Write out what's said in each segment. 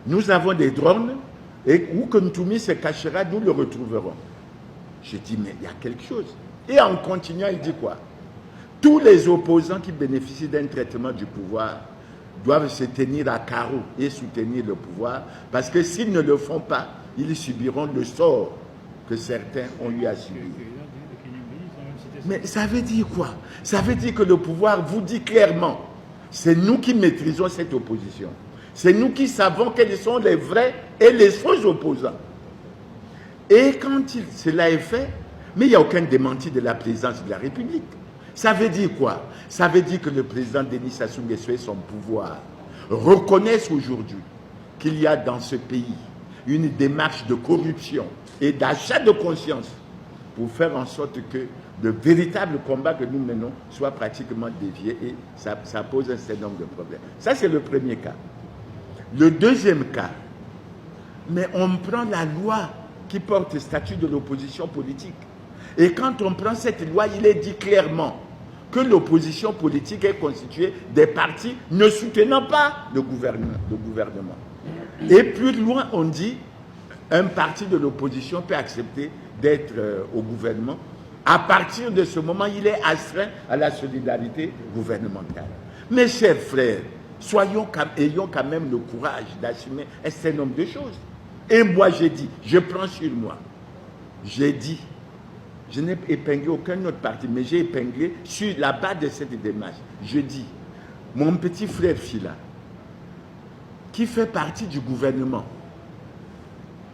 Nous avons des drones, et où que Ntoumi se cachera, nous le retrouverons. Je dis, mais il y a quelque chose. Et en continuant, il dit quoi? Tous les opposants qui bénéficient d'un traitement du pouvoir doivent se tenir à carreau et soutenir le pouvoir, parce que s'ils ne le font pas, ils subiront le sort que certains ont eu à subir. Mais ça veut dire quoi? Ça veut dire que le pouvoir vous dit clairement, c'est nous qui maîtrisons cette opposition. C'est nous qui savons quels sont les vrais et les faux opposants. Et quand cela est fait, mais il n'y a aucun démenti de la présidence de la République. Ça veut dire quoi? Ça veut dire que le président Denis Sassou Nguesso et son pouvoir reconnaissent aujourd'hui qu'il y a dans ce pays une démarche de corruption et d'achat de conscience pour faire en sorte que le véritable combat que nous menons soit pratiquement dévié, et ça pose un certain nombre de problèmes. Ça, c'est le premier cas. Le deuxième cas, mais on prend la loi qui porte le statut de l'opposition politique. Et quand on prend cette loi, il est dit clairement que l'opposition politique est constituée des partis ne soutenant pas le gouvernement. Et plus loin, on dit un parti de l'opposition peut accepter d'être au gouvernement. À partir de ce moment, il est astreint à la solidarité gouvernementale. Mes chers frères, ayons quand même le courage d'assumer un certain nombre de choses. Et moi, j'ai dit, je prends sur moi, j'ai dit, je n'ai épinglé aucun autre parti, mais j'ai épinglé sur la base de cette démarche. Je dis, mon petit frère Fila, qui fait partie du gouvernement,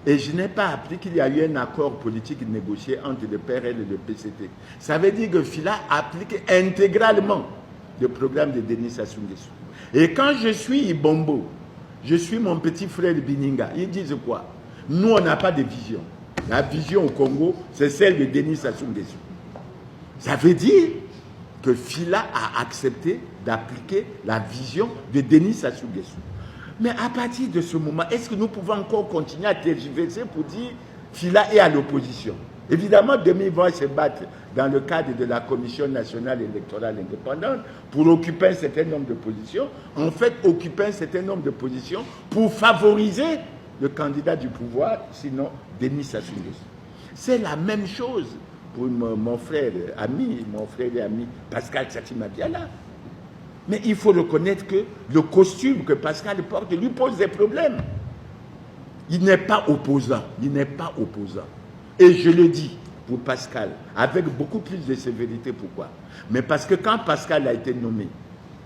et je n'ai pas appris qu'il y a eu un accord politique négocié entre le PRL et le PCT. Ça veut dire que Fila applique intégralement le programme de Denis Sassou Nguesso. Et quand je suis Ibombo, je suis mon petit frère Bininga, ils disent quoi? Nous, on n'a pas de vision. La vision au Congo, c'est celle de Denis Sassou Nguesso. Ça veut dire que Fila a accepté d'appliquer la vision de Denis Sassou Nguesso. Mais à partir de ce moment, est-ce que nous pouvons encore continuer à tergiverser pour dire Fila est à l'opposition? Évidemment, demain, ils vont se battre dans le cadre de la Commission nationale électorale indépendante pour occuper un certain nombre de positions. En fait, occuper un certain nombre de positions pour favoriser le candidat du pouvoir, sinon Denis Sassou Nguesso. C'est la même chose pour mon frère et ami Pascal Satima Biala. Mais il faut reconnaître que le costume que Pascal porte lui pose des problèmes. Il n'est pas opposant. Et je le dis pour Pascal, avec beaucoup plus de sévérité. Pourquoi? Mais parce que quand Pascal a été nommé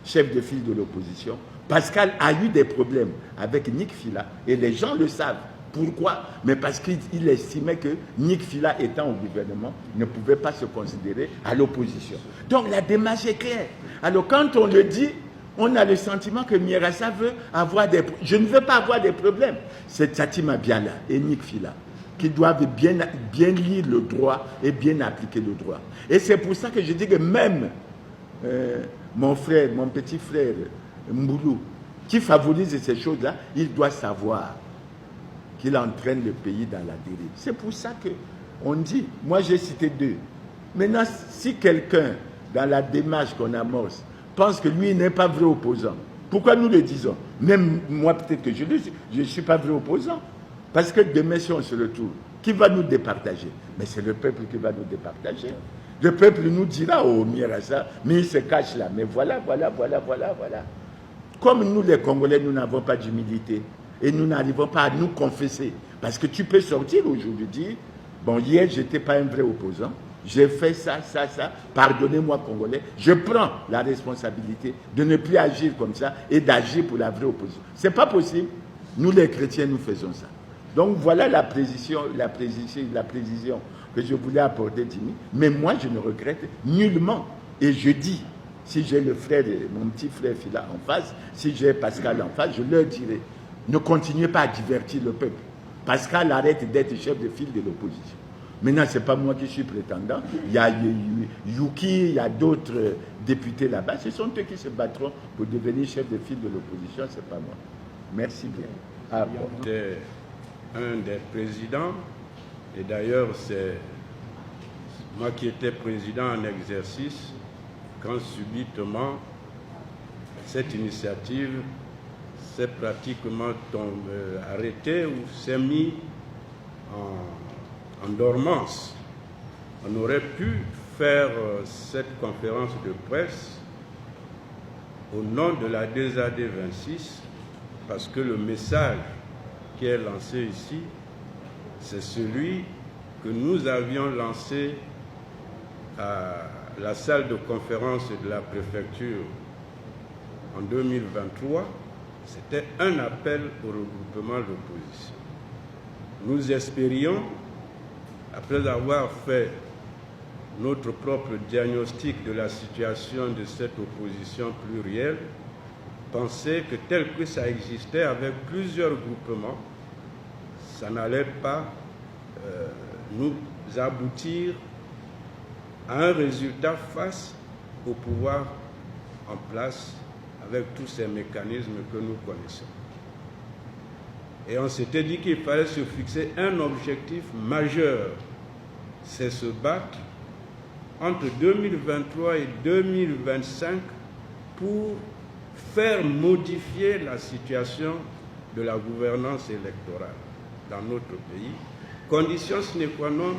chef de file de l'opposition, Pascal a eu des problèmes avec Nick Fila, et les gens le savent. Pourquoi? Mais parce qu'il estimait que Nick Fila étant au gouvernement ne pouvait pas se considérer à l'opposition. Donc la démarche est claire. Alors quand on le dit, on a le sentiment que Mierassa veut avoir des problèmes. Je ne veux pas avoir des problèmes. C'est Satima Biala et Nick Fila qui doivent bien lire le droit et bien appliquer le droit. Et c'est pour ça que je dis que même mon petit frère Mboulou, qui favorise ces choses-là, il doit savoir qu'il entraîne le pays dans la dérive. C'est pour ça qu'on dit, moi j'ai cité deux. Maintenant, si quelqu'un, dans la démarche qu'on amorce, pense que lui n'est pas vrai opposant, pourquoi nous le disons? Même moi, peut-être que je ne suis pas vrai opposant. Parce que demain, si on se retrouve, qui va nous départager? Mais c'est le peuple qui va nous départager. Le peuple nous dira, oh Mierassa, mais il se cache là. Mais voilà. Comme nous les Congolais, nous n'avons pas d'humilité. Et nous n'arrivons pas à nous confesser. Parce que tu peux sortir aujourd'hui dire, bon, hier, je n'étais pas un vrai opposant. J'ai fait ça. Pardonnez-moi, Congolais. Je prends la responsabilité de ne plus agir comme ça et d'agir pour la vraie opposition. Ce n'est pas possible. Nous, les chrétiens, nous faisons ça. Donc, voilà la précision que je voulais apporter, Jimmy. Mais moi, je ne regrette nullement. Et je dis, si j'ai mon petit frère Fila en face, si j'ai Pascal en face, je leur dirai, ne continuez pas à divertir le peuple. Pascal arrête d'être chef de file de l'opposition. Maintenant, ce n'est pas moi qui suis prétendant. Il y a Yuki, il y a d'autres députés là-bas. Ce sont eux qui se battront pour devenir chef de file de l'opposition, ce n'est pas moi. Merci bien. Ah, bon. C'est un des présidents, et d'ailleurs, c'est moi qui étais président en exercice, quand subitement, cette initiative s'est pratiquement arrêté ou s'est mis en dormance. On aurait pu faire cette conférence de presse au nom de la DZAD 26 parce que le message qui est lancé ici, c'est celui que nous avions lancé à la salle de conférence de la préfecture en 2023. C'était un appel au regroupement de l'opposition. Nous espérions, après avoir fait notre propre diagnostic de la situation de cette opposition plurielle, penser que tel que ça existait avec plusieurs groupements, ça n'allait pas nous aboutir à un résultat face au pouvoir en place avec tous ces mécanismes que nous connaissons. Et on s'était dit qu'il fallait se fixer un objectif majeur, c'est se battre entre 2023 et 2025 pour faire modifier la situation de la gouvernance électorale dans notre pays. Condition sine qua non,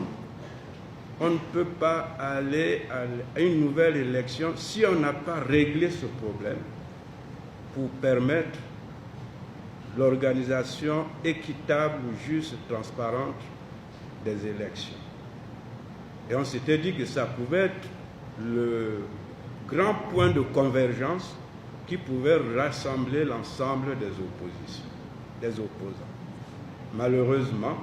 on ne peut pas aller à une nouvelle élection si on n'a pas réglé ce problème pour permettre l'organisation équitable, juste, transparente des élections. Et on s'était dit que ça pouvait être le grand point de convergence qui pouvait rassembler l'ensemble des opposants. Malheureusement,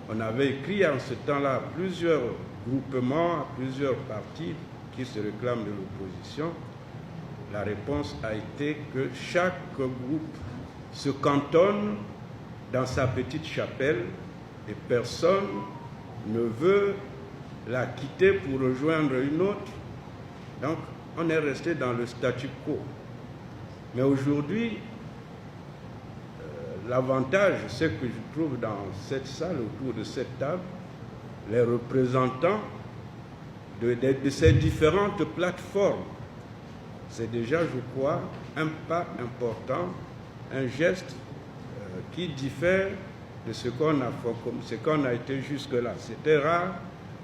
on avait écrit en ce temps-là à plusieurs groupements, à plusieurs partis qui se réclament de l'opposition. La réponse a été que chaque groupe se cantonne dans sa petite chapelle et personne ne veut la quitter pour rejoindre une autre. Donc, on est resté dans le statu quo. Mais aujourd'hui, l'avantage, c'est que je trouve dans cette salle, autour de cette table, les représentants de ces différentes plateformes. C'est déjà, je crois, un pas important, un geste qui diffère de ce qu'on a été jusque-là. C'était rare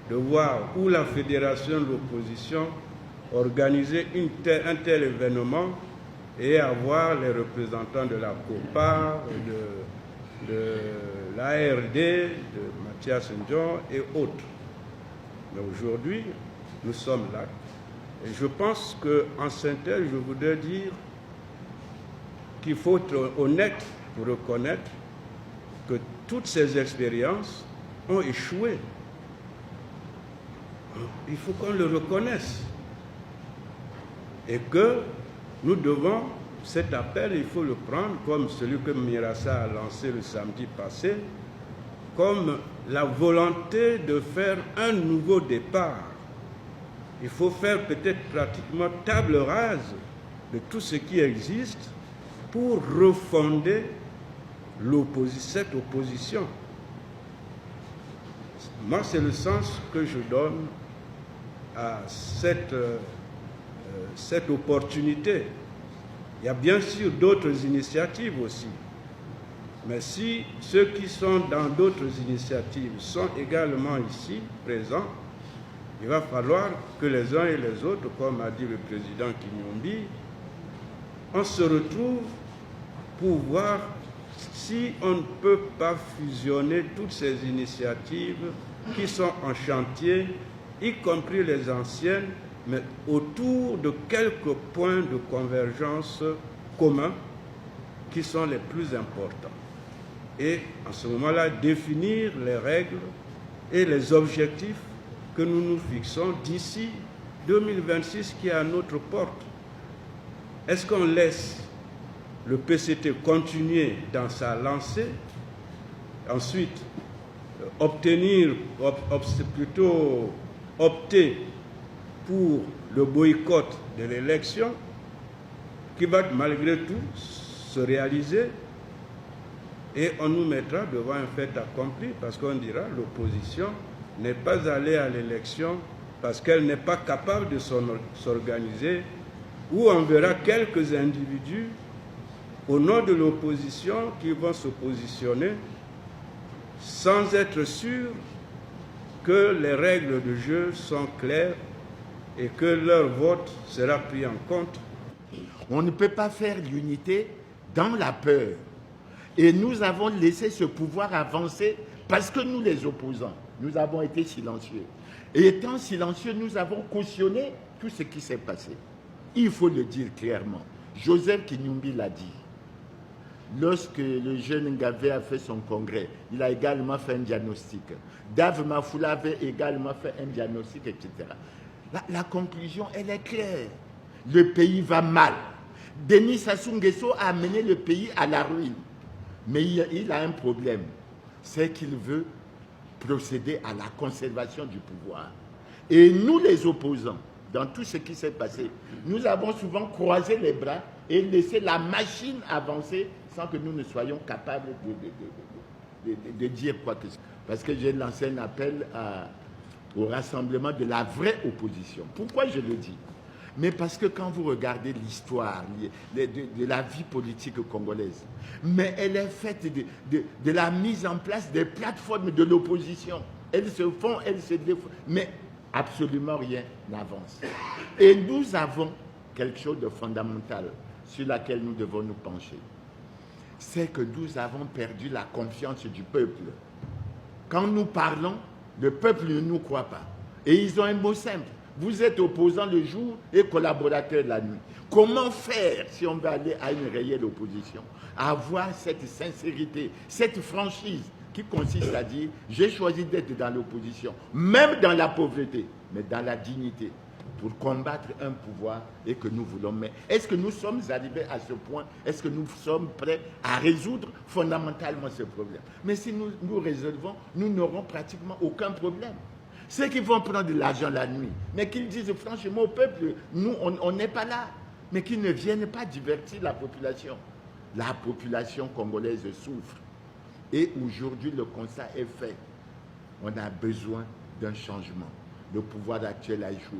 de voir où la fédération de l'opposition organiser un tel événement et avoir les représentants de la COPA, de l'ARD, de Mathias Ndion et autres. Mais aujourd'hui, nous sommes là. Et je pense qu'en synthèse, je voudrais dire qu'il faut être honnête pour reconnaître que toutes ces expériences ont échoué. Il faut qu'on le reconnaisse. Et que nous devons, cet appel, il faut le prendre comme celui que Mirassa a lancé le samedi passé, comme la volonté de faire un nouveau départ. Il faut faire peut-être pratiquement table rase de tout ce qui existe pour refonder cette opposition. Moi, c'est le sens que je donne à cette opportunité. Il y a bien sûr d'autres initiatives aussi. Mais si ceux qui sont dans d'autres initiatives sont également ici, présents, il va falloir que les uns et les autres, comme a dit le président Kinyombi, on se retrouve pour voir si on ne peut pas fusionner toutes ces initiatives qui sont en chantier, y compris les anciennes, mais autour de quelques points de convergence communs qui sont les plus importants. Et en ce moment-là, définir les règles et les objectifs que nous nous fixons d'ici 2026 qui est à notre porte. Est-ce qu'on laisse le PCT continuer dans sa lancée, ensuite opter pour le boycott de l'élection qui va malgré tout se réaliser et on nous mettra devant un fait accompli parce qu'on dira l'opposition n'est pas allée à l'élection parce qu'elle n'est pas capable de s'organiser, ou on verra quelques individus au nom de l'opposition qui vont se positionner sans être sûrs que les règles de jeu sont claires et que leur vote sera pris en compte. On ne peut pas faire l'unité dans la peur. Et nous avons laissé ce pouvoir avancer parce que nous, les opposants, nous avons été silencieux. Et étant silencieux, nous avons cautionné tout ce qui s'est passé. Il faut le dire clairement. Joseph Kinyumbi l'a dit. Lorsque le jeune Ngavé a fait son congrès, il a également fait un diagnostic. Dave Mafoula avait également fait un diagnostic, etc. La conclusion, elle est claire. Le pays va mal. Denis Sassou Nguesso a amené le pays à la ruine. Mais il a un problème. C'est qu'il veut procéder à la conservation du pouvoir. Et nous, les opposants, dans tout ce qui s'est passé, nous avons souvent croisé les bras et laissé la machine avancer sans que nous ne soyons capables de dire quoi que ce soit. Parce que j'ai lancé un appel au rassemblement de la vraie opposition. Pourquoi je le dis? Mais parce que quand vous regardez l'histoire de la vie politique congolaise, mais elle est faite de la mise en place des plateformes de l'opposition. Elles se font, elles se défont, mais absolument rien n'avance. Et nous avons quelque chose de fondamental sur laquelle nous devons nous pencher. C'est que nous avons perdu la confiance du peuple. Quand nous parlons, le peuple ne nous croit pas. Et ils ont un mot simple. Vous êtes opposant le jour et collaborateur la nuit. Comment faire si on veut aller à une réelle opposition? Avoir cette sincérité, cette franchise qui consiste à dire j'ai choisi d'être dans l'opposition, même dans la pauvreté, mais dans la dignité, pour combattre un pouvoir et que nous voulons. Mais est-ce que nous sommes arrivés à ce point? Est-ce que nous sommes prêts à résoudre fondamentalement ce problème? Mais si nous résolvons, nous n'aurons pratiquement aucun problème. Ceux qui vont prendre de l'argent la nuit, mais qu'ils disent franchement au peuple, nous, on n'est pas là, mais qu'ils ne viennent pas divertir la population. La population congolaise souffre. Et aujourd'hui, le constat est fait. On a besoin d'un changement. Le pouvoir actuel a échoué.